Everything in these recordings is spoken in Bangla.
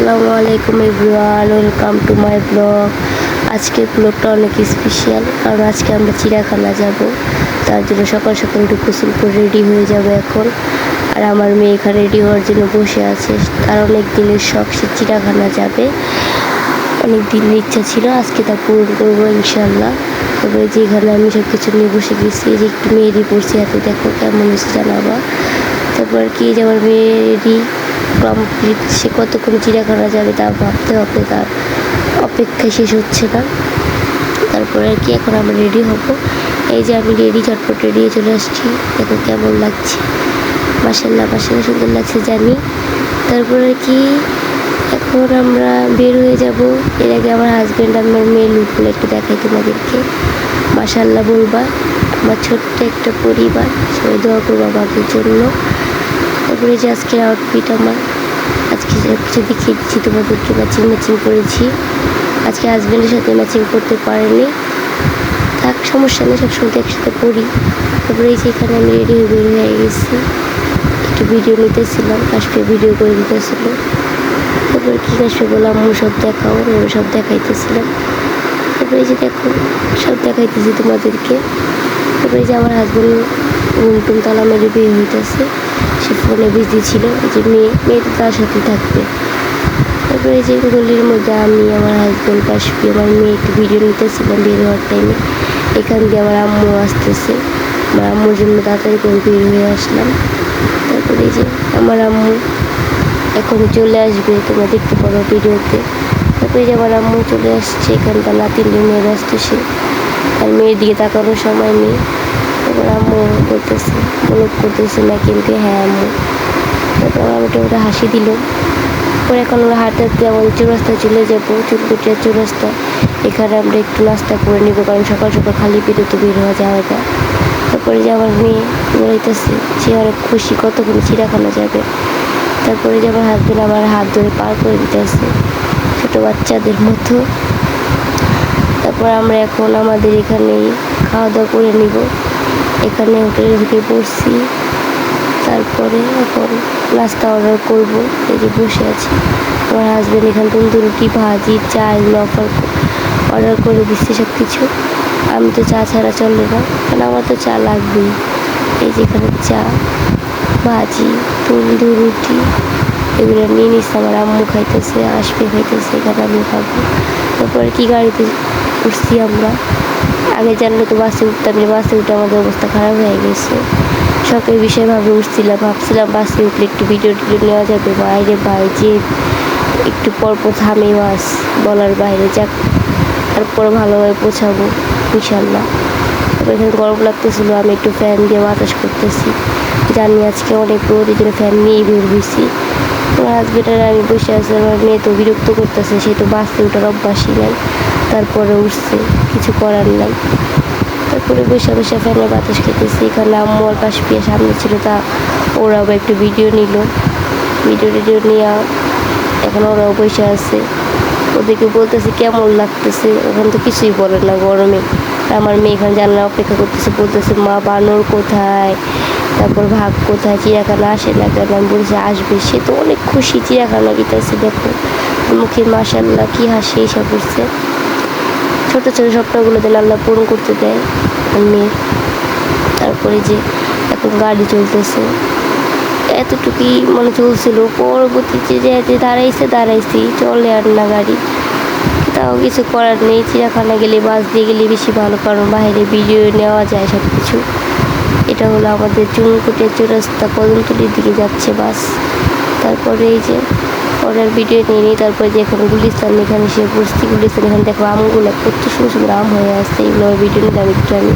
আসসালামু আলাইকুম everyone, welcome to my blog. আজকের ব্লগটা অনেক স্পেশাল, কারণ আজকে আমরা চিড়িয়াখানা যাব। তার জন্য সকাল সকাল একটু গোসল করে রেডি হয়ে যাব এখন। আর আমার মেয়ে এখানে রেডি হওয়ার জন্য বসে আছে। তার অনেক দিনের শখ, সে চিড়িয়াখানা যাবে। অনেক দিনের ইচ্ছা ছিল, আজকে তা পূরণ করবো ইনশাল্লাহ। তারপরে যেখানে আমি সব কিছু নিয়ে বসে গেছি, যে একটু মেহেদি পড়ছি হাতে, দেখো কেমন হয়েছে জানাবা। তারপর কি যে আমার মেয়ে রেডি কমপ্লিট, সে কতক্ষণ চিড়িয়াখানা যাবে তা ভাবতে হবে, তার অপেক্ষায় শেষ হচ্ছে না। তারপরে আর কি এখন আমরা রেডি হব। এই যে আমি রেডি, ঝটপট রেডি হয়ে চলে আসছি। দেখো কেমন লাগছে, মাশাল্লাহ মাশাল্লাহ সুন্দর লাগছে জানি। তারপরে কি এখন আমরা বের হয়ে যাব। এর আগে আমার হাজব্যান্ড আমার মেয়ে লুকগুলো একটু দেখাই তোমাদেরকে। মাশাল্লাহ বলবা, আমার ছোট্ট একটা পরিবার, সবাই দোয়া করবো আমাদের জন্য। তারপরে যে আজকের আউটফিট আমার, আজকে সব কিছু দেখিয়ে দিচ্ছি তোমাদেরকে। ম্যাচিং করেছি। আজকে হাজব্যান্ডের সাথে ম্যাচিং করতে পারিনি, থাক সমস্যা নেই, সবসময় তো একসাথে পড়ি। তারপরে এই যে এখানে আমি রেডি হয়ে বের হয়ে গেছি, একটু ভিডিও নিতেছিলাম, কাশফে ভিডিও করে দিতেছিল। তারপরে কী কাশফে বললাম, আম্মু সব দেখাও, আমি সব দেখাইতেছিলাম। তারপরে এই যে দেখো সব দেখাইতেছি তোমাদেরকে। তারপরে যে আমার হাজব্যান্ড ঘুম তালা মেরে বিয়ে হইতেছে, সে ফোনে বিজি ছিল। এই যে মেয়ে তো তার সাথে থাকবে। তারপরে এই যে গলির মধ্যে আমি, আমার হাজব্যান্ড, কাশফি, আমার মেয়ে একটু ভিডিও নিতেছিলাম বের হওয়ার টাইমে। এখান দিয়ে আমার আম্মু আসতেছে, আমার আম্মুর জন্য তাড়াতাড়ি করে বের হয়ে আসলাম। তারপরে এই যে আমার আম্মু এখন চলে আসবে, তোমরা দেখতে পারো ভিডিওতে। তারপরে যে আমার আম্মু চলে আসছে, এখানকার নাতিন নিয়ে আসতেছে, আর মেয়ের দিকে তাকানোর সময় নেই। তারপর আম্মু বলতেছে, ব্লগ করতেছে না কিন্তু, হ্যাঁ আম্মু। তারপর আমার ওটা হাসি দিল। পরে এখন আমরা হাঁটতে হাঁটতে আমাদের চৌরাস্তায় চলে যাবো, চুলকুটিয়া চৌরাস্তা। এখানে আমরা একটু নাস্তা করে নিবো, কারণ সকাল সকাল খালি পেটে তো বের হওয়া যায় না। তারপরে যে আমার মেয়ে বলাইতেছে, সে অনেক খুশি, কতক্ষণ চিড়িয়াখানা যাবে। তারপরে যে আমার হাজবেন্ড আমার হাত ধরে পার করে দিতেছে ছোটো বাচ্চাদের মতো। তারপর আমরা এখন আমাদের এখানেই খাওয়া দাওয়া করে নিব। এখানে হোটেলে ঢুকে পড়ছি। তারপরে এখন নাস্তা অর্ডার করব। এই যে বসে আছি, আমার হাজব্যান্ড এখানে তন্দুর রুটি, ভাজি, চা এগুলো অর্ডার করে দিচ্ছি সব কিছু। আমি তো চা ছাড়া চলে না, কারণ আমার তো চা লাগবেই। এই যে এখানে চা, ভাজি, তন্দুর রুটি এগুলো নিয়ে নিচ্ছে। আমার আম্মু খাইতেছে, আসবে খাইতেছে, এখানে আমি খাবো। তারপরে কি গাড়িতে উঠছি আমরা, আগে জানলে তো বাসে উঠতাম না, বাসে উঠে আমাদের অবস্থা খারাপ হয়ে গেছে। শখের বিষয় ভাবছিলাম বাসে উঠলে একটু ভিডিও নেওয়া যাবে। বাইরে যে একটু পরপর থামে বাস, বলার বাইরে যাক। তারপরে ভালোভাবে পৌঁছাবো ইনশাল্লাহ। তারপর এখানে গরম লাগতেছিলো, আমি একটু ফ্যান দিয়ে বাতাস করতেছি। জানি আজকে অনেক রোদ, এই জন্য ফ্যান নিয়েই বের হয়েছি। আমার হাজবেন্ডের আমি বসে আছি, আমার মেয়ে তো বিরক্ত করতেছে, সে তো বাসে ওঠার অভ্যাসই নাই, তারপরে উঠছে, কিছু করার নাই। তারপরে বসে ফ্যানের বাতাস খেতেছি। এখানে আম্মু আর কাশফিয়া সামনে ছিল, তা ওরাও একটু ভিডিও নিল। ভিডিও নিয়ে এখন ওরাও বসে আছে। ওদেরকে বলতেছে কেমন লাগতেছে, ওখান তো কিছুই বলে না গরমে। আমার মেয়ে এখানে জানলা অপেক্ষা করতেছে, বলতেছে মা বানর কোথায়, তারপর ভাগ কোথায়, চিড়িয়াখানা আসে না কেন। আমি বলছি আসবে, সে তো অনেক খুশি, চিড়িয়াখানা গিয়েছে। দেখো মুখে মাশাল্লাহ কি হাসি এসে পড়ছে। ছোটো ছোটো স্বপ্নগুলো দিলে আল্লাহ পূরণ করতে দেয় মেয়ের। তারপরে যে এখন গাড়ি চলতেছে, এতটুকুই মনে চলছিল। পরবর্তীতে যে দাঁড়াইছি, চলে আর না গাড়ি। তাও কিছু করার নেই, চিড়িয়াখানা গেলে বাস দিয়ে গেলে বেশি ভালো, কারণ বাইরে ভিডিও নেওয়া যায় সব কিছু। এটা হলো আমাদের চুনকুটিয়া চৌরাস্তা কদমতলির দিকে যাচ্ছে বাস। তারপরে এই যে পরের ভিডিও নিয়ে নিই। তারপরে যে এখন গুলিস্তান, এখানে সে বসছি। গুলিস্তান এখানে দেখো আমগুলো কত সুন্দর সুন্দর আম হয়ে আসছে, এগুলো ভিডিও নিলাম একটু আমি।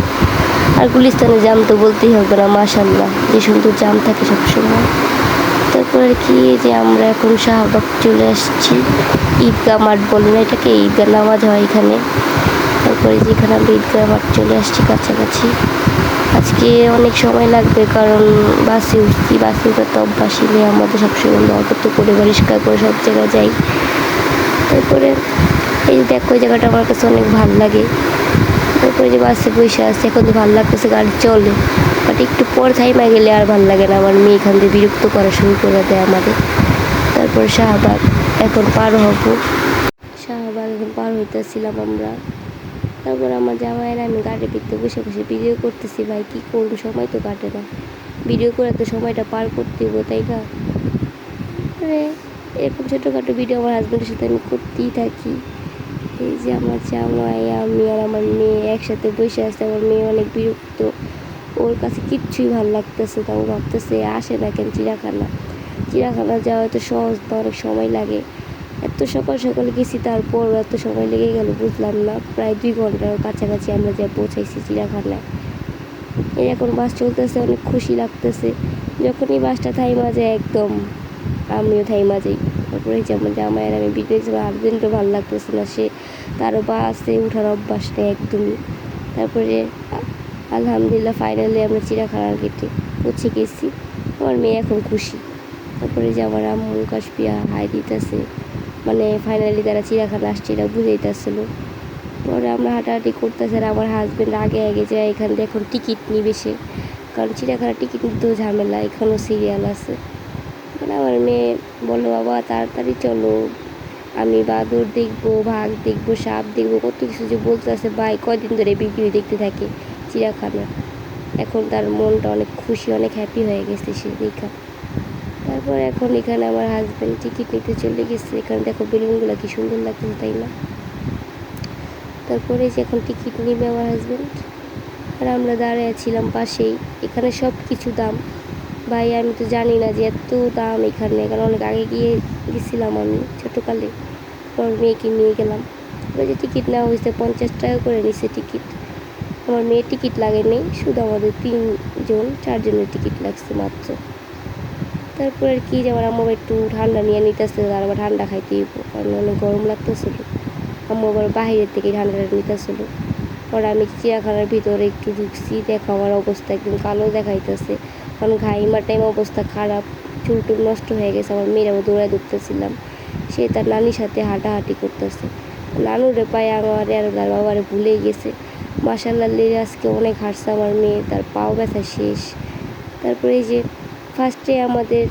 আর গুলিস্তানের জাম তো বলতেই হবে না, মাশাল্লাহ যে সুন্দর জাম থাকে সবসময়। তারপরে কি যে আমরা এখন শাহবাগ চলে আসছি, ঈদগাহ মাঠ বলে না এটাকে, ঈদগাহ নামাজ হয় এখানে। তারপরে যেখানে আমরা ঈদগাহ মাঠ চলে আসছি কাছাকাছি। আজকে অনেক সময় লাগবে, কারণ বাসে উঠছি, বাসে উঠার তো অভ্যাসই নেই আমাদের, সবসময় অল্প করে পরিষ্কার করে সব জায়গায় যাই। তারপরে এই যে দেখো, ওই জায়গাটা আমার কাছে অনেক ভালো লাগে। তারপরে যে বাসে বসে আসছে, এখন তো ভালো লাগতেছে, গাড়ি চলে, বাট একটু পর থাইমা গেলে আর ভালো লাগে না। আমার মেয়ে এখান থেকে বিরক্ত করা শুরু করে দেয় আমাদের। তারপর তারপর শাহবাগ এখন পার হব। শাহবাগ এখন পার হইতেছিলাম আমরা। তারপর আমার জামাইয়ের আমি গাড়ির ভিতরে বসে বসে ভিডিও করতেছি। ভাই কী করবো, সময় তো কাটে না, ভিডিও করে তো সময়টা পার করতে হবো, তাই না? মানে এরকম ছোটোখাটো ভিডিও আমার হাজব্যান্ডের সাথে আমি করতেই থাকি। এই যে আমার জামাই, আমি আর আমার মেয়ে একসাথে বসে আছে। আমার মেয়ে অনেক বিরক্ত, ওর কাছে কিচ্ছুই ভালো লাগতেছে না। ও ভাবতেছে আসে না কেন চিড়িয়াখানা, চিড়িয়াখানা যাওয়া তো সহজ না, অনেক সময় লাগে। এত সকাল সকাল গেছি, তারপর এত সময় লেগে গেল বুঝলাম না। প্রায় 2 ঘন্টার কাছাকাছি আমরা যা পৌঁছাইছি চিড়িয়াখানায়। এই এখন বাস চলতেছে, অনেক খুশি লাগতেছে। যখনই বাসটা থাইমা যায় একদম আমিও থাইমা যাই। তারপরে যেমন জামাইয়ের আমি ভিডিও আমার হাজবেন্ডও ভালো লাগতেছে না, সে তারও বাসে উঠার অভ্যাস নেই একদমই। তারপরে আলহামদুলিল্লাহ ফাইনালি আমরা চিড়িয়াখানার গেটে পৌঁছে গেছি। আমার মেয়ে এখন খুশি। তারপরে যে আমার আম্মু কাশপিয়া হাই দিতেছে, মানে ফাইনালি তারা চিড়িয়াখানা আসছে এটা বুঝাইতেছিল। পরে আমরা হাঁটাহাঁটি করতেছি আর আমার হাজব্যান্ড আগে আগে যায়। এখান থেকে এখন টিকিট নিবে সে, কারণ চিড়িয়াখানার টিকিট নিতেও ঝামেলা, এখানেও সিরিয়াল আছে। মানে আমার মেয়ে বললো বাবা তাড়াতাড়ি চলো, আমি বাদুড় দেখবো, বাঘ দেখবো, সাপ দেখবো, কত কিছু যে বলতে আছে। ভাই কয়দিন ধরে ভিডিও দেখতে থাকে চিড়িয়াখানা। এখন তার মনটা অনেক খুশি, অনেক হ্যাপি হয়ে গেছে সে দেখা। তারপর এখন এখানে আমার হাজব্যান্ড টিকিট নিতে চলে গেছে। এখানে দেখো বেলুনগুলো কি সুন্দর লাগছে, তাই না? তারপরে যে এখন টিকিট নিবে আমার হাজব্যান্ড, আর আমরা দাঁড়িয়েছিলাম পাশেই। এখানে সব কিছু দাম। ভাই আমি তো জানি না যে এত দাম এখানে, কারণ অনেক আগে গেছিলাম আমি ছোটোকালে। পর মেয়েকে নিয়ে গেলাম। ওই যে টিকিট নেওয়া হয়েছে 50 টাকা করে নিছে টিকিট। আমার মেয়ের টিকিট লাগেনি, শুধু আমাদের 4 জনের টিকিট লাগছে মাত্র। তারপর আর কি, যেমন আম্মু একটু ঠান্ডা নিয়ে নিতেছে, আর আবার ঠান্ডা খাইতে কারণ অনেক গরম লাগতেছিল। আম্মু আবার বাহিরের থেকে ঠান্ডাটা নিতেছিল। পরে আমি চিড়িয়াখানার ভিতরে একটু ঢুকছি, দেখো আমার অবস্থা একদম কালো দেখাইতেছে, কারণ ঘাইমার টাইম অবস্থা খারাপ, চুল টুল নষ্ট হয়ে গেছে। আমার মেয়েরাও দৌড়ায় ধরতেছিলাম, সে তার নানির সাথে হাঁটাহাঁটি করতেছে। নানুরে পায়ে আমার আর তার বাবারে ভুলেই গেছে। মাশাআল্লাহ আজকে অনেক হাঁটছে আমার মেয়ে, তার পাও ব্যথা শেষ। তারপরে এই যে ফার্স্টে আমাদের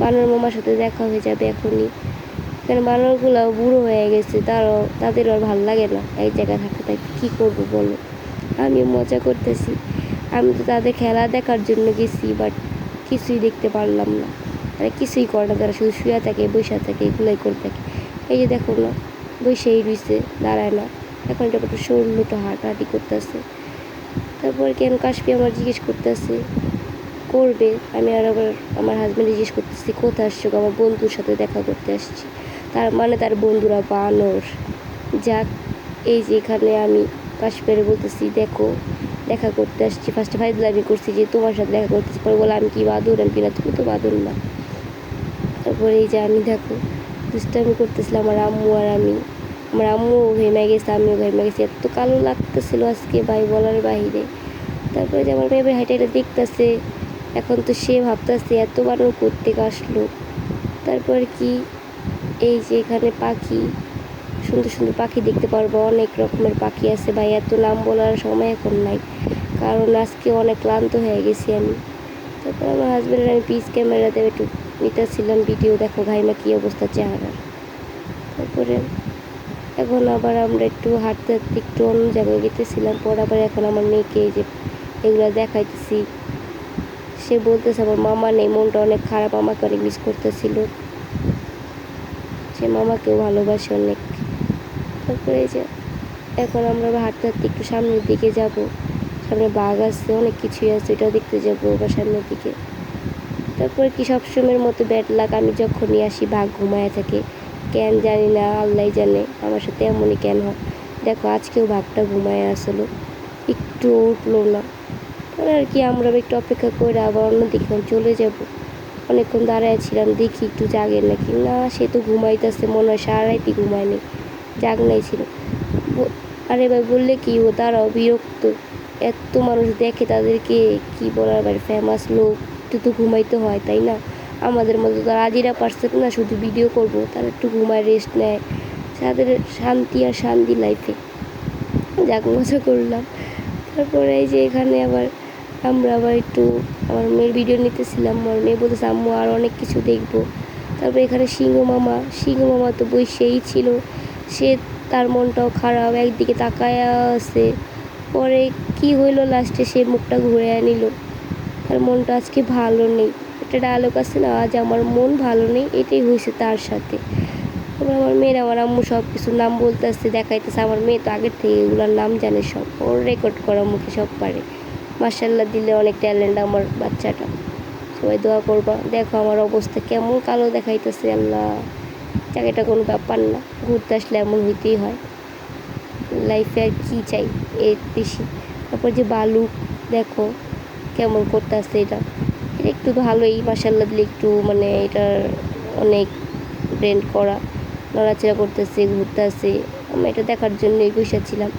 বানর মামার সাথে দেখা হয়ে যাবে এখনই। কারণ বানরগুলো বুড়ো হয়ে গেছে, তাদেরও আর ভালো লাগে না এক জায়গায় থাকতে থাকতে। কী করবো বলো, আমি মজা করতেছি। আমি তো তাদের খেলা দেখার জন্য গেছি, বাট কিছুই দেখতে পারলাম না। তারা কিছুই করে না, তারা শুধু শুয়ে থাকে, বসে থাকে, এগুলোই করে থাকে। এই যে দেখো না, বসেই রয়েছে, দাঁড়ায় না। এখন এটা একটু সরলটা হাঁটাহাঁটি করতেছে। তারপর কেন কাশপি আমার জিজ্ঞেস করতেছে করবে, আমি আর আবার আমার হাজব্যান্ড জিজ্ঞেস করতেছি কোথায় আসছো, আমার বন্ধুর সাথে দেখা করতে আসছি। তার মানে তার বন্ধুরা বানর। যাক, এই যে এখানে আমি কাশপিয়ারে বলতেছি দেখো দেখা করতে আসছি। ফার্স্টে ফাইজলামি করছি যে তোমার সাথে দেখা করতেছি, পরে বলে আমি কি বাদুর, আমি কিনা তুমি তো বাদুর না। তারপরে এই যে আমি দেখো দুষ্টামি করতেছিলাম আমার আম্মু আর আমি। আমার আম্মু ঘেমে গেছে, আমিও ঘেমে গেছি, এত কালো লাগতেছিল আজকে ভাই বলার বাহিরে। তারপরে যে আমার মেয়ে হাইটে এটা দেখতেছে, এখন তো সে ভাবতেছে এত বানর করতে আসলো। তারপর কি, এই যে এখানে পাখি, সুন্দর সুন্দর পাখি দেখতে পারবো, অনেক রকমের পাখি আছে ভাই। এত নাম বলার সময় এখন নাই, কারণ আজকে অনেক ক্লান্ত হয়ে গেছি আমি। তারপর আমার হাজব্যান্ডের আমি পিস ক্যামেরাতে একটু নিতেছিলাম ভিডিও, দেখো ঘাইমা কী অবস্থা চেহারার। তারপরে এখন আবার আমরা একটু হাঁটতে হাঁটতে একটু অন্য জায়গায় গেতেছিলাম। পর আবার এখন আমার মেয়েকে এই যে এগুলো দেখাইতেছি, সে বলতেছে আমার মামা নেই, মনটা অনেক খারাপ, আমাকে অনেক মিস করতেছিল, সে মামাকেও ভালোবাসে অনেক। তারপরে এই যে এখন আমরা হাঁটতে হাঁটতে একটু সামনের দিকে যাব। সামনে বাঘ আছে, অনেক কিছুই আছে, এটাও দেখতে যাবো বা সামনের দিকে। তারপরে কি সবসময়ের মতো ব্যাড লাক, আমি যখনই আসি বাঘ ঘুমায় থাকে, কেন জানি না, আল্লাহ জানে আমার সাথে এমনই কেন হয়। দেখো আজকেও বাঘটা ঘুমায় আসলো, একটু উঠলো না। পরে আর কি আমরা একটু অপেক্ষা করে আবার অন্যদিকে চলে যাব। অনেকক্ষণ দাঁড়াইছিলাম, দেখি একটু জাগে নাকি না, সে তো ঘুমাইতেছে, মনে হয় সারা রাইতে ঘুমায়নি, জাগ নাই ছিল। আরে ভাই বললে কি, ও তারাও বিরক্ত, এত মানুষ দেখে তাদেরকে কি বলার, বাইরে ফেমাস লোক, একটু তো ঘুমাইতে হয় তাই না? আমাদের মতো তারা আজিরা পারছে না শুধু ভিডিও করব, তারা একটু ঘুমায়, রেস্ট নেয়, তাদের শান্তি আর শান্তি লাইফে। যাক মজা করলাম। তারপরে এই যে এখানে আবার আমরা আবার একটু আমার মেয়ের ভিডিও নিতেছিলাম। আমার মেয়ে বলতেছে আম্মু আর অনেক কিছু দেখবো, তারপর এখানে সিংহ মামা তো বসেই ছিল। সে তার মনটাও খারাপ, একদিকে তাকায় আছে। পরে কি হইলো, লাস্টে সে মুখটা ঘুরে নিল। তার মনটা আজকে ভালো নেই। একটা ডায়লগ আছে না, আজ আমার মন ভালো নেই, এটাই হয়েছে তার সাথে। তারপর আমার মেয়ের, আমার আম্মু সব কিছু নাম বলতেছে, দেখাইতেছে। আমার মেয়ে তো আগের থেকে এগুলোর নাম জানে সব, ওর রেকর্ড করা মুখে সব পারে। মার্শাল্লাহ দিলে অনেক ট্যালেন্ট আমার বাচ্চাটা। সবাই দোয়া করবা। দেখো আমার অবস্থা কেমন কালো দেখাইতেছে, আল্লাহ। চাকরিটা কোনো ব্যাপার না, ঘুরতে আসলে এমন হইতেই হয়। লাইফে আর কী চাই এর বেশি। তারপর যে বালু দেখো কেমন করতে আসছে, এটা একটু ভালোই মার্শাল্লাহ দিলে, একটু মানে এটার অনেক ব্রেন্ড করা, নড়াচড়া করতেছে, ঘুরতে আসে। আমি এটা দেখার জন্যই বসেছিলাম।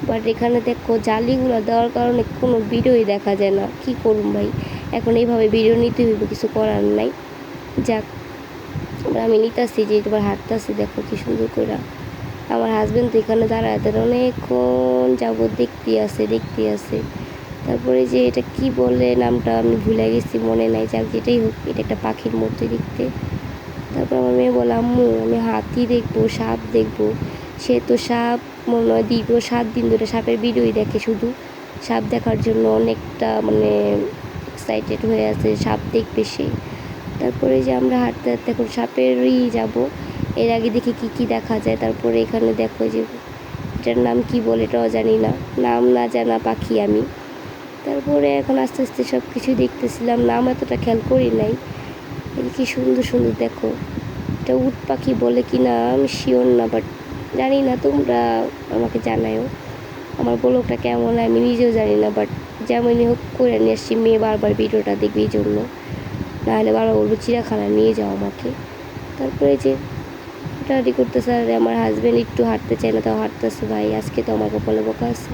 বাট এখানে দেখো জালিগুলো দেওয়ার কারণে কোনো ভিডিওই দেখা যায় না। কি করুম ভাই, এখন এইভাবে ভিডিও নিতে হইব, কিছু করার নাই। যাক, আমি নিতেছি যে তোমার হাঁটতেছি, দেখো কি সুন্দর করে। আমার হাজব্যান্ড তো এখানে দাঁড়ায় অনেকক্ষণ যাবত দেখতে আছে। তারপরে যে এটা কি বলে নামটা আমি ভুলে গেছি, মনে নাই। যাক, যেটাই হোক, এটা একটা পাখির মধ্যে দেখতে। তারপর আমার মেয়ে বলে, আম্মু আমি হাতি দেখবো, সাপ দেখবো। সে তো সাপ মনে হয় দীর্ঘ 7 দিন ধরে সাপের ভিডিওই দেখে, শুধু সাপ দেখার জন্য অনেকটা মানে এক্সাইটেড হয়ে আছে, সাপ দেখবে সে। তারপরে যে আমরা হাঁটতে এখন সাপেরই যাব, এর আগে দেখি কি দেখা যায়। তারপরে এখানে দেখো যে এটার নাম কি বলে এটাও জানি না, নাম না জানা পাখি আমি। তারপরে এখন আস্তে আস্তে সব কিছু দেখতেছিলাম, নাম এতটা খেয়াল করি নাই। কি সুন্দর দেখো, এটা উট পাখি বলে কি না আমি শিওর না, বাট জানি না, তোমরা আমাকে জানায়ও। আমার ব্লগটা কেমন আমি নিজেও জানি না, বাট যেমনই হোক করে নিয়ে আসছি। মেয়ে বারবার ভিডিওটা দেখবে এই জন্য, নাহলে বারবার বলবো চিড়িয়াখানা নিয়ে যাও আমাকে। তারপরে যে হাঁটাহাঁটি করতেছে, আর আমার হাজব্যান্ড একটু হাঁটতে চায় না, তাও হাঁটতেছে। ভাই আজকে তো আমার কপালে বোকা আছে।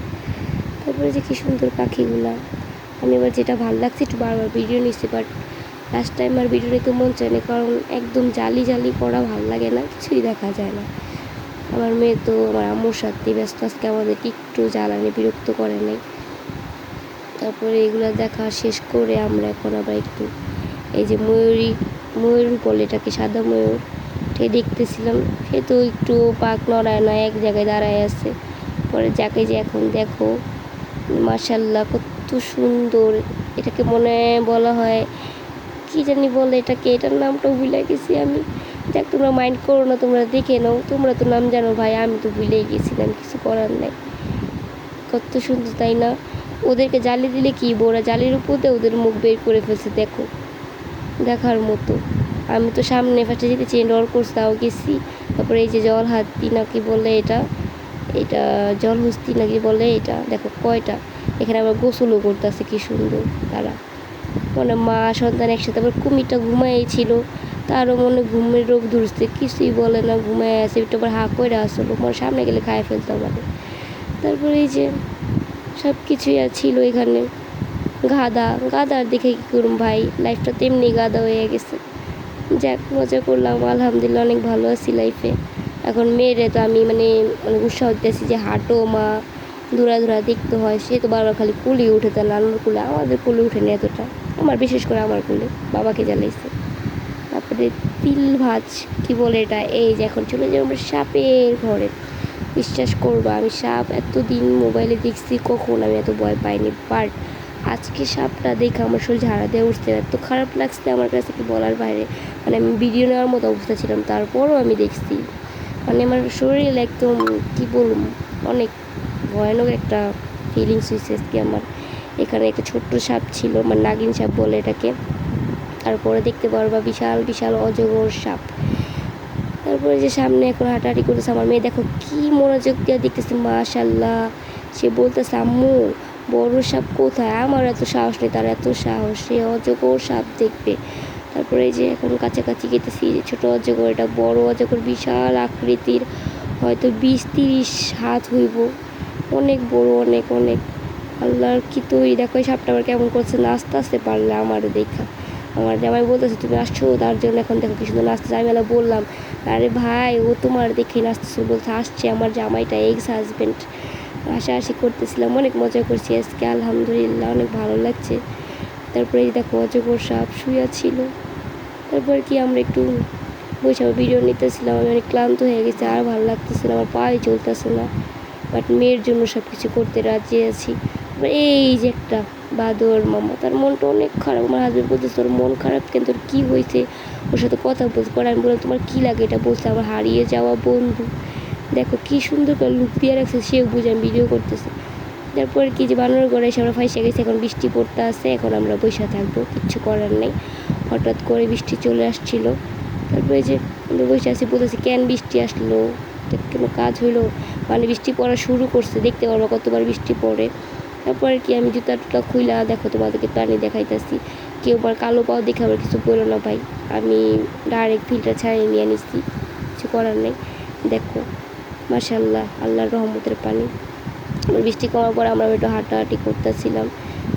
তারপরে যে কি সুন্দর পাখিগুলা। আমি এবার যেটা ভালো লাগছে একটু বারবার ভিডিও নিচ্ছি, বাট লাস্ট টাইম আর ভিডিও নিতে মন চায় না, কারণ একদম জালি করা ভালো লাগে না, কিছুই দেখা যায় না। আমার মেয়ে তো আমার আম্মুর সাথে ব্যস্ত, আজকে আমাদের একটু জ্বালানি বিরক্ত করে নাই। তারপরে এগুলো দেখা শেষ করে আমরা এখন আবার একটু এই যে ময়ূর বলে এটাকে, সাদা ময়ূর, সে দেখতেছিলাম। সে তো একটু পাক নড়ায় না, এক জায়গায় দাঁড়ায় আছে। পরে যাকে যে এখন দেখো মাশাল্লাহ কত সুন্দর। এটাকে মনে বলা হয় কি জানি বলে এটাকে, এটার নামটাও ভুলে গেছি আমি। যাক, তোমরা মাইন্ড করো না, তোমরা দেখে নাও, তোমরা তো নাম জানো ভাই, আমি তো ভুলেই গেছিলাম, কিছু করার নাই। কত সুন্দর তাই না? ওদেরকে জালি দিলে কি, ওরা জালির উপর দিয়ে ওদের মুখ বের করে ফেলছে, দেখো দেখার মতো। আমি তো সামনে ফার্স্টে যেতে চেয়ে ডর করছি, তাও গেছি। তারপরে এই যে জল হাতি নাকি বলে এটা, এটা জল হস্তি নাকি বলে এটা, দেখো কয়টা। এখানে আবার গোসলও করতেছে, কি সুন্দর তারা, মানে মা সন্তান একসাথে। আবার কুমিরটা ঘুমাইছিল, তারও মনে ঘুমের রোগ ধরছে, কিছুই বলে না, ঘুমাই আছে। একটু আবার হাঁ করে আসলো, মনে সামনে গেলে খায় ফেলতো আমাদের। তারপরে এই যে সব কিছুই আর ছিল এখানে। গাদার দেখে কী করুম ভাই, লাইফটা তেমনি গাদা হয়ে গেছে। যাক, মজা করলাম, আলহামদুলিল্লাহ অনেক ভালো আছি লাইফে। এখন মেয়েরে তো আমি মানে অনেক উৎসাহ দিতেছি যে হাঁটো মা, ধুরা দেখতে হয়। সে তো বারবার খালি কুলি উঠে, তার নানুর কুলে, আমাদের কুলে উঠেনি এতটা, আমার বিশেষ করে আমার কুলে, বাবাকে জ্বালাইছে। তারপরে তিল ভাজ কি বলে এটা, এই যে এখন চলে যাবো আমরা সাপের ঘরে। বিশ্বাস করবো, আমি সাপ এতদিন মোবাইলে দেখছি, কখন আমি এত ভয় পাইনি। বাট আজকে সাপটা দেখে আমার শরীর ঝাড়া দিয়ে উঠছে, এত খারাপ লাগছে আমার কাছে কি বলার বাইরে। মানে আমি ভিডিও নেওয়ার মতো অবস্থা ছিলাম, তারপরও আমি দেখছি। মানে আমার শরীর একদম কি বলুম, অনেক ভয়ানক একটা ফিলিংস হয়েছে আজকে আমার। এখানে একটা ছোট্ট সাপ ছিল, মানে নাগিন সাপ বলে এটাকে। তারপরে দেখতে পারবা বিশাল অজগর সাপ। তারপরে যে সামনে এখন হাঁটাহাঁটি করতেছে আমার মেয়ে, দেখো কি মনোযোগ দিয়ে দেখতেছে, মাশাল্লাহ। সে বলতেছে, আম্মু বড় সাপ কোথায়, আমার এত সাহস নেই, তার এত সাহস, সে অজগর সাপ দেখবে। তারপরে যে এখন কাছাকাছি গেতেছি, যে ছোটো অজগর, এটা বড় অজগর, বিশাল আকৃতির, হয়তো 20-30 হাত হইব, অনেক বড়, অনেক অনেক। আল্লাহর কি তৈরি, দেখো এই সাপটা আবার কেমন করছে, নাচতে আসতে পারলে আমারও দেখা। আমার জামাই বলতেছে তুমি আসছো তার জন্য, এখন দেখো কি সুন্দর নাচতেছে। আমি বললাম, আরে ভাই ও তোমার দেখে নাচতেছে, বলছে আসছে আমার জামাইটা, এক্স হাজব্যান্ড। হাসাহাসি করতেছিলাম, অনেক মজা করছি আজকে, আলহামদুলিল্লাহ অনেক ভালো লাগছে। তারপরে এই দেখো অজগর সাপ শুয়ে ছিল। তারপর কি আমরা একটু বসে আমার ভিডিও নিতেছিলাম। আমি অনেক ক্লান্ত হয়ে গেছি, আর ভালো লাগতেছে না, আমার পায়ে চলতেছে না, বাট মেয়ের জন্য সব কিছু করতে রাজি আছি। এবার এই যে একটা বাদর মামা, তার মনটা অনেক খারাপ। আমার হাজব্যান্ড বলতেছে তোর মন খারাপ কেন, তোর কী হয়েছে? ওর সাথে কথা বলতে পরে আমি বললাম তোমার কী লাগে? এটা বলছে আমার হারিয়ে যাওয়া বন্ধু। দেখো কী সুন্দর করে লুক দিয়ে রাখছে, সেও বুঝে আমি ভিডিও করতেছে। তারপর কি যে বানরের ঘরে এসে আমরা ফাইসে গেছি, এখন বৃষ্টি পড়তে আসে, এখন আমরা বসে থাকবো, কিচ্ছু করার নেই। হঠাৎ করে বৃষ্টি চলে আসছিল। তারপরে যে আমরা বসে আছি, বলতেছি কেন বৃষ্টি আসলো, কোনো কাজ হইলো? মানে বৃষ্টি পড়া শুরু করছে, দেখতে পারবো কতবার বৃষ্টি পড়ে। তারপর কি আমি জুতা টুটা খুইলা দেখো তোমাদেরকে প্রাণী দেখাইতেছি। কেউ আবার কালো পাও দেখে আবার কিছু বললো না ভাই, আমি ডাইরেক্ট ফিল্টার ছাড়িয়ে নিয়ে নিচ্ছি, কিছু করার নেই। দেখো মাশাআল্লাহ, আল্লাহর রহমতের পানি। বৃষ্টি কমার পর আমরা একটু হাঁটাহাঁটি করতেছিলাম।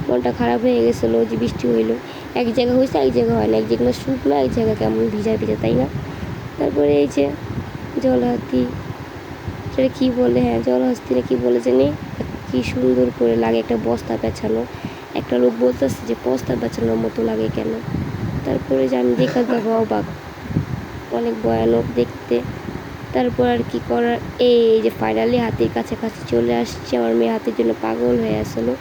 মনটা খারাপ হয়ে গেছিলো যে বৃষ্টি হইলো, এক জায়গা হয়েছে এক জায়গা হয় না, এক জায়গায় শুকনো এক জায়গা কেমন ভিজা ভিজা, তাই না? তারপরে এই যে জলহাতি, সেটা কী বলে, হ্যাঁ জলহস্তি না কী বলে জানি, কী সুন্দর করে লাগে একটা বস্তা পেঁচানো। একটা লোক বলতেছে যে বস্তা পেঁচানোর মতো লাগে কেন। তারপরে যে আমি দেখা দেখো অবাক, অনেক ভয়ানক দেখতে। তারপর আর কি করার, এই যে ফাইনালি হাতির কাছাকাছি চলে আসছে। আমার মেয়ে হাতির জন্য পাগল হয়ে আসলো।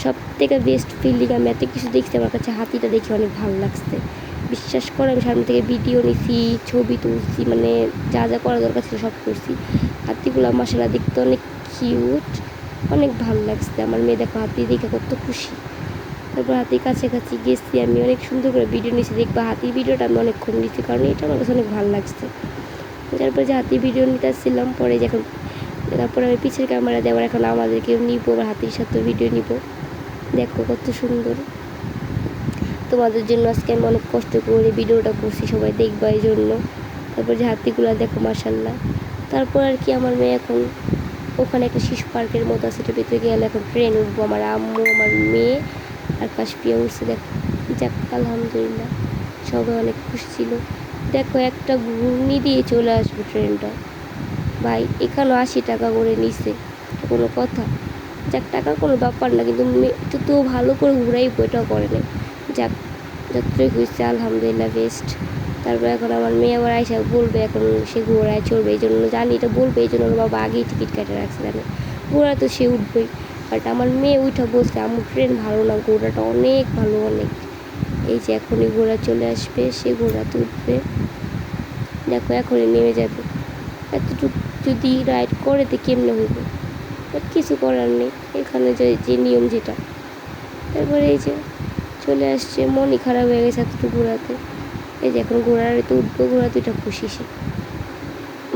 সব থেকে বেস্ট ফিলিং, আমি এত কিছু দেখছি, আমার কাছে হাতিটা দেখে অনেক ভালো লাগছে। বিশ্বাস করে আমি সামনে থেকে ভিডিও নিছি, ছবি তুলছি, মানে যা যা করা দরকার ছিল সব করছি। হাতিগুলো মাশাআল্লাহ দেখতে অনেক কিউট, অনেক ভালো লাগছে। আমার মেয়ে দেখো হাতি দেখে কত খুশি। তারপর হাতির কাছাকাছি গেছি, আমি অনেক সুন্দর করে ভিডিও নিয়েছি। দেখবা হাতির ভিডিওটা আমি অনেকক্ষণ নিয়েছি, কারণ এটা আমার কাছে অনেক ভালো লাগছে। তারপরে যে হাতির ভিডিও নিতে আসছিলাম, পরে যখন তারপরে আমি পিছের ক্যামেরা দেওয়ার, এখন আমাদেরকেও নিব, আবার হাতির সাথে ভিডিও নিব। দেখো কত সুন্দর। তোমাদের জন্য আজকে আমি অনেক কষ্ট করে ভিডিওটা করছি, সবাই দেখবা এই জন্য। তারপর যে হাতিগুলো দেখো মাশাআল্লাহ। তারপর আর কি আমার মেয়ে এখন ওখানে একটা শিশু পার্কের মতো আছে, সেটার ভিতরে গেলে এখন ট্রেন উঠবো। আমার আম্মু, আমার মেয়ে আর কাশপিয়া উঠছে। দেখো যাক আলহামদুলিল্লাহ, সবাই অনেক খুশি ছিল। দেখো একটা ঘূর্ণি দিয়ে চলে আসবে ট্রেনটা। ভাই এখানেও 80 টাকা করে নিছে, কোনো কথা? যাক টাকার কোনো ব্যাপার না, কিন্তু তো ভালো করে ঘুরাইবো, এটাও করে নেই। যাক যতটুকু হয়েছে আলহামদুলিল্লাহ বেস্ট। তারপর এখন আমার মেয়ে আবার আইসা বলবে, এখন সে ঘোড়ায় চড়বে, এই জন্য জানি এটা বলবে, এই জন্য ওর বাবা আগেই টিকিট কেটে রাখছে। জানি ঘোড়া তো সে উঠবেই, বাট আমার মেয়ে উঠা বলছে আমার ট্রেন ভালো না, ঘোড়াটা অনেক ভালো অনেক। এই যে এখনই ঘোড়া চলে আসবে, সে ঘোড়াতে উঠবে। দেখো এখনই নেমে যাবে। এতটুকু যদি রাইড করে তো কেমনে হইব, বাট কিছু করার নেই, এখানে যে নিয়ম যেটা। তারপরে এই যে চলে আসছে, মনই খারাপ হয়ে গেছে এতটুকু ঘোরাতে। এই যে এখন ঘোড়ার তো উঠবো, ঘোড়া দুইটা খুশি সে,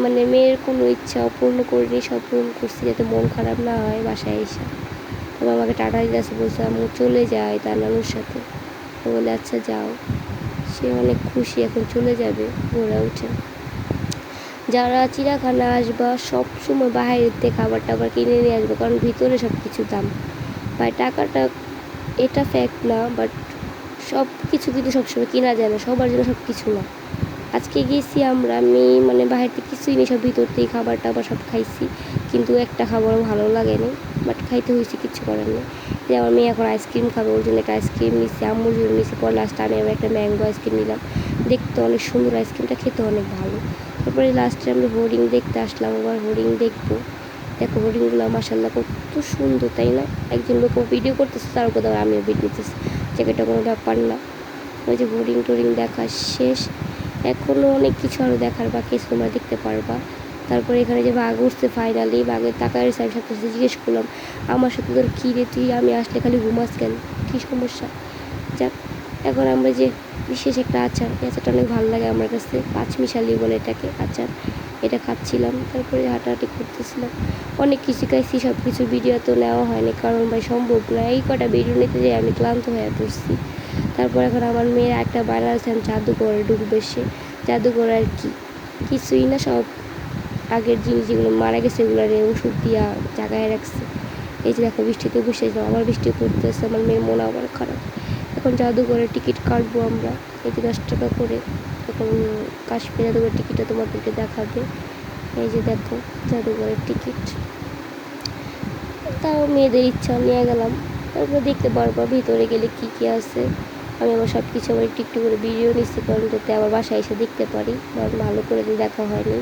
মানে মেয়ের কোনো ইচ্ছা অপূর্ণ করিনি, সব পূরণ করছি যাতে মন খারাপ না হয় বাসায় এসে। তবে আমাকে টাটা দিতে বলছে আমি চলে যাই তার নানুর সাথে। তো বলে আচ্ছা যাও। সে অনেক খুশি, এখন চলে যাবে ঘোড়া উঠে। যারা চিড়িয়াখানা আসবা সব সময় বাইরেতে খাবার টাবার কিনে নিয়ে আসবো, কারণ ভিতরে সব কিছু দাম। বা টাকাটা এটা ফ্যাক্ট না, বাট সব কিছু কিন্তু সবসময় কেনা যায় না, সবার জন্য সব কিছু না। আজকে গেছি আমরা, আমি মানে বাইরে থেকে কিছুই নেই, সব ভিতর থেকে খাবার টাবার সব খাইছি, কিন্তু একটা খাবারও ভালো লাগেনি, বাট খাইতে হয়েছে, কিছু করার নেই। যে আমার মেয়ে এখন আইসক্রিম খাবে, ওর জন্য একটা আইসক্রিম নিচ্ছি, আম্মুর জন্য নিচ্ছি। পর লাস্টে আমি একটা ম্যাঙ্গো আইসক্রিম নিলাম, দেখতে অনেক সুন্দর, আইসক্রিমটা খেতে অনেক ভালো। তারপরে লাস্টে আমরা হরিণ দেখতে আসলাম, আবার হরিণ দেখবো। দেখো হরিণগুলো মাশাআল্লাহ কত সুন্দর, তাই না? একজন লোক ভিডিও করতেছে, তার উপর আমিও ভিডিও দিতেছি, জায়গাটা কোনো ব্যাপার না। ওই যে হরিণ টরিং দেখা শেষ, এখনও অনেক কিছু আরও দেখার বাকি আছে, তোমরা দেখতে পারবা। তারপরে এখানে যে বাঘ উঠছে ফাইনালি, বাঘের তাকার আমি সাথে সাথে জিজ্ঞেস করলাম আমার সাথে তোর কী রে, তুই আমি আসলে খালি ঘুমাস কেন, কী সমস্যা? যাক এখন আমরা যে বিশেষ একটা আচার, এই আচারটা অনেক ভালো লাগে আমার কাছে, পাঁচমিশালি বলে এটাকে আচার, এটা খাচ্ছিলাম। তারপরে হাঁটাহাঁটি করতেছিলাম, অনেক কিছু খাইছি, সব কিছু ভিডিও তো নেওয়া হয়নি, কারণ ভাই সম্ভব না, এই কটা ভিডিও নিতে যেয়ে আমি ক্লান্ত হয়ে পড়ছি। তারপর এখন আমার মেয়ের একটা বানাচ্ছে জাদুঘরে ঢুকবে, সে জাদুঘর আর কি কিছুই না, সব আগের জিনিস যেগুলো মারা গেছে এগুলো ওষুধ দিয়া জাগায় রাখছে। এই যে দেখো বৃষ্টিতে বসেছিলাম, আমার বৃষ্টি পড়তেছে, আমার মেয়ের মন আবার খারাপ। এখন জাদুঘরের টিকিট কাটবো আমরা, এই যে 10 টাকা করে। এখন কাশ্মীর জাদুঘরের টিকিটটা তোমাদেরকে দেখাবে, এই যে দেখো জাদুঘরের টিকিট। তাও মেয়েদের ইচ্ছা নিয়ে গেলাম, তারপর দেখতে পারবো ভিতরে গেলে কি কি আছে। আমি আবার সব কিছু আবার একটু করে ভিডিও নিচ্ছি, কারণ যাতে আবার বাসায় এসে দেখতে পারি, কারণ ভালো করে তো দেখা হয়নি।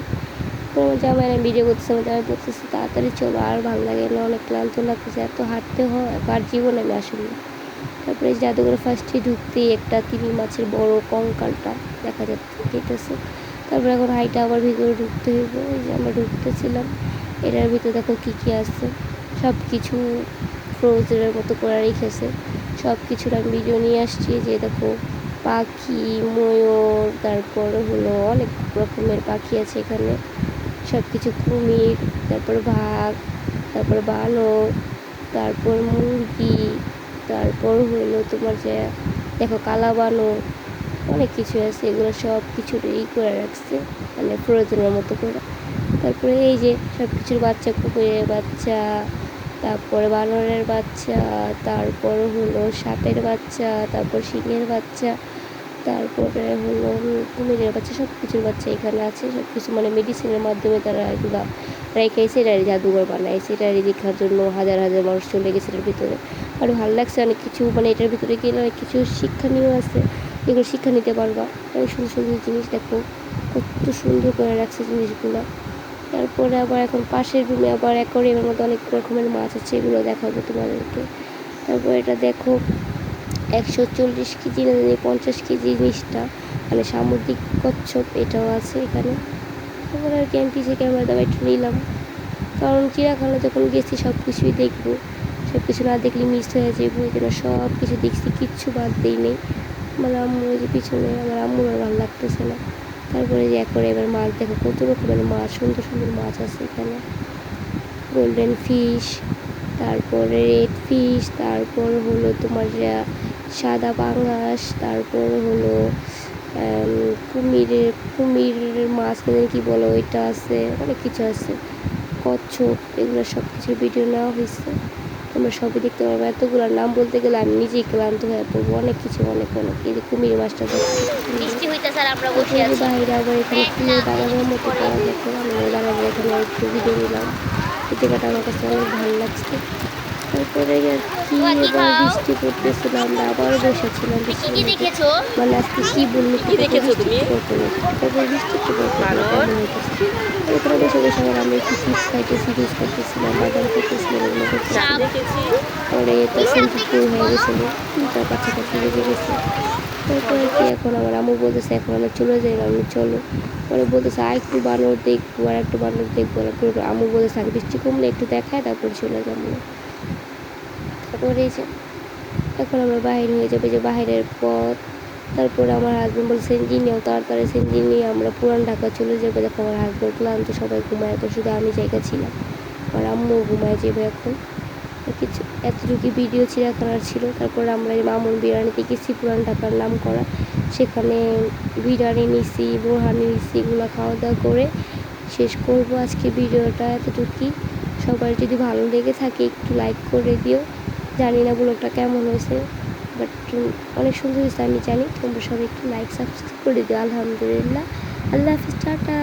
তো জামাই আমি ভিডিও করতেছি, আমি জামাই বলতেছি তাড়াতাড়ি চলো, আর ভালো লাগে না, অনেক ক্লান্ত লাগতেছে, এত হাঁটতে হয় আর জীবনে আমি আসলে। তারপরে জাদুঘরে ফার্স্টে ঢুকতেই একটা তিমি মাছের বড় কঙ্কালটা দেখা যেতেছে। তারপরে এখন হাইটা আবার ভিতরে ঢুকতে হইব। এই যে আমরা ঢুকতেছিলাম, এটার ভিতরে দেখো কী কী আছে, সব কিছু ফ্রোজেনের মতো করে রেখেছে। সব কিছুর আমি ভিডিও নিয়ে আসছি। যে দেখো পাখি, ময়ূর, তারপরে হলো অনেক রকমের পাখি আছে এখানে, সব কিছু কুমির, তারপর বাঘ, তারপর বানর, তারপর মুরগি, তারপর হলো তোমার যে দেখো কালা বানর, অনেক কিছু আছে। এগুলো সব কিছু ই করে রাখছে, মানে ফ্রোজেনের মতো করে। তারপরে এই যে সব কিছুর বাচ্চা, কুকুরের বাচ্চা, তারপরে বানরের বাচ্চা, তারপর হলো সাপের বাচ্চা, তারপর সিংহের বাচ্চা, তারপরে হলো কুমিরের বাচ্চা, সব কিছুর বাচ্চা এখানে আছে। সব কিছু মানে মেডিসিনের মাধ্যমে তারা এগুলো রেখেছে, এটার জাদুঘর বানাইছে। এটার দেখার জন্য হাজার হাজার মানুষ চলে গেছে এটার ভিতরে। আর ভালো লাগছে অনেক কিছু, মানে এটার ভিতরে গেলে অনেক কিছু শিক্ষণীয় আছে, এগুলো শিক্ষা নিতে পারবা। অনেক সুন্দর সুন্দর জিনিস দেখো, কত সুন্দর করে রাখছে জিনিসগুলো। তারপরে আবার এখন পাশের রুমে আবার অ্যাকোয়ারিয়ামের মধ্যে অনেক রকমের মাছ আছে, এগুলো দেখাবো তোমাদেরকে। তারপর এটা দেখো 140 কেজি না 50 কেজি জিনিসটা, মানে সামুদ্রিক কচ্ছপ, এটাও আছে এখানে। তারপরে আর কি আমি পিছিয়ে ক্যামেরা দাবা একটু নিলাম, কারণ চিড়িয়াখানা যখন গেছি সব কিছুই দেখবো, সব কিছু না দেখলে মিস হয়ে যাবো, এই জন্য সব কিছু দেখছি, কিচ্ছু বাদ দিই নেই। আমার আম্মু যে পিছনে, আমার আম্মুর আর ভালো লাগতেছে না। তারপরে যে করে এবার মাছ দেখো, কত রকমের মাছ, সুন্দর সুন্দর মাছ আছে এখানে, গোল্ডেন ফিশ, তারপরে রেড ফিশ, তারপর হলো তোমার সাদা পাঙ্গাস, তারপর হলো কুমিরের মাছ কি বলো ওইটা আছে, অনেক কিছু আছে, কচ্ছপ, এগুলো সব কিছুর ভিডিও নেওয়া হয়েছে। তোমরা সবই দেখতে পারবে। এতগুলোর নাম বলতে গেলে আমি নিজেই ক্লান্ত হয়ে পড়বো, অনেক কিছু অনেক অনেক। এই যে কুমির মাছটা বাইরে আবার এখানে ফুলে দাঁড়ানোর মতো করা দেখো, আমি দাঁড়াবো এখানে একটু ভিডিও নিলাম। এই জায়গাটা আমার কাছে অনেক ভালো লাগছে। তারপরে আর কি এবার বৃষ্টি পড়তেছিল, আমরা আবার বসেছিলাম মানে আজকে কি বললো তারপর বৃষ্টি এখানে বসে বসে আবার আমরা একটু চিপস খাইতেছি, জুস খাইতেছিলাম, বাদাম খাইতেছিলাম, এগুলো করতেছিলাম। পরে তো ফুল হয়ে গেছিলো, 3টার কাছাকাছি বেজে গেছে। তারপরে কি এখন আমার আম্মু বলতেছে এখন আমরা চলে যাই, আমি চলো। পরে বলতেছে আর একটু বানর দেখবো, আর একটু বানর দেখবো। আম্মু বলতেছে আর বৃষ্টি কমলে একটু দেখায় তারপরে চলে যাবো। তারপরে এই যে এখন আমরা বাইরে হয়ে যাবে, যে বাইরের পথ। তারপরে আমার হাজব্যান্ড বলে সেনজি নিয়েও, তাড়াতাড়ি সেনজি নিয়ে আমরা পুরান ঢাকা চলে যাবো। দেখো আমার হাজব্যান্ড ক্লান্ত, সবাই ঘুমায়, তো শুধু আমি জায়গা ছিলাম, আর আম্মু ঘুমায় যাবে এখন। কিছু এতটুকু ভিডিও চিড়িয়াখানার ছিল। তারপর আমরা মামুন বিরিয়ানিতে গেছি, পুরান ঢাকার নাম করা, সেখানে বিরিয়ানি নিছি, বোরহানি নিছি, এগুলো খাওয়া দাওয়া করে শেষ করবো আজকে ভিডিওটা এতটুকুই। সবার যদি ভালো লেগে থাকে একটু লাইক করে দিও। জানি না ব্লগটা কেমন হয়েছে, বাট অনেক সুন্দর হয়েছে আমি জানি। তোমরা সবাই একটু লাইক সাবস্ক্রাইব করে দিও। আলহামদুলিল্লাহ, আল্লাহ হাফিজ, টাটা।